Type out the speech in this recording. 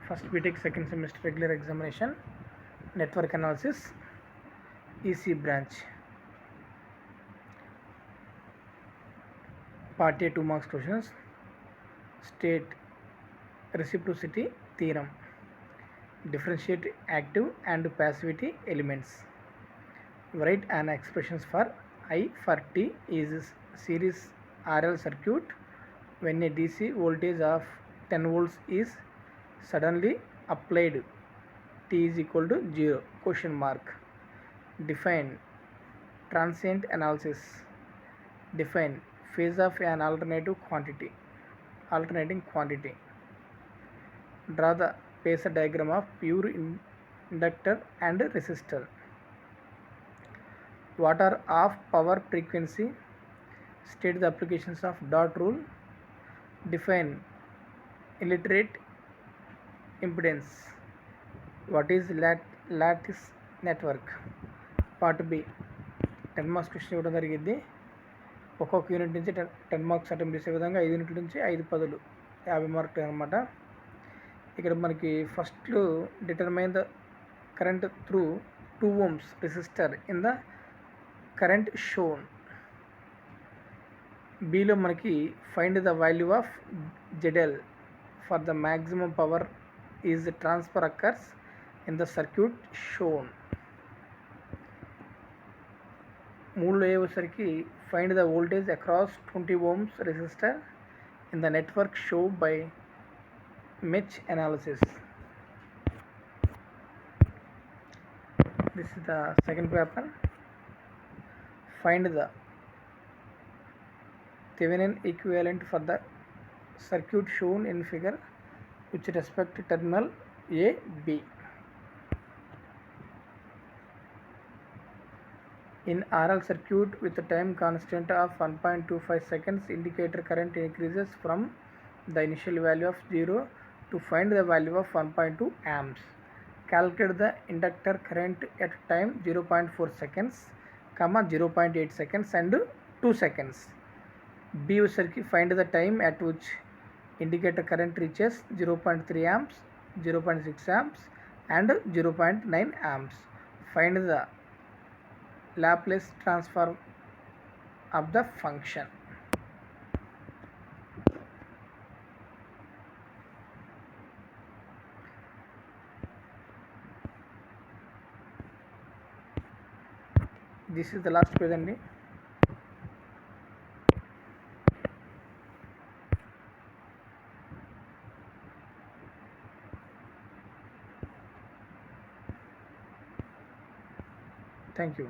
First BTech second semester regular examination, network analysis, EC branch. Part A 2 marks questions. State reciprocity theorem. Differentiate active and passivity elements. Write an expressions for I for T is series RL circuit when a DC voltage of 10 volts is suddenly applied. T is equal to 0 question mark. Define transient analysis. Define phase of an alternating quantity. Draw the phasor diagram of pure inductor and resistor. What are off power frequency? State the applications of dot rule. Define illiterate impedance. What is lattice network? Part B 10 marks question ఇవ్వడం జరిగింది. ఒక్కొక్క unit నుంచి 10 marks attempt చేసే విధంగా 5 యూనిట్ల నుంచి 5 పదులు 50 మార్కులు అనమాట. ఇక్కడ మనకి first determine the current through 2 ohms resistor in the current shown. బీలో మనకి find the value of ZL for the maximum power is transfer occurs in the circuit shown. 3లో అయ్యేసరికి find the voltage across 20 ohms resistor in the network show by mesh analysis. This is the second paper. Find the Thevenin equivalent for the circuit shown in figure with respect to terminal A, B. In RL circuit with a time constant of 1.25 seconds, indicator current increases from the initial value of 0 to find the value of 1.2 amps. Calculate the inductor current at time 0.4 seconds, 0.8 seconds and 2 seconds. B usarki find the time at which indicator current reaches 0.3 amps, 0.6 amps and 0.9 amps. Find the Laplace transform of the function. This is the last page అండి. Thank you.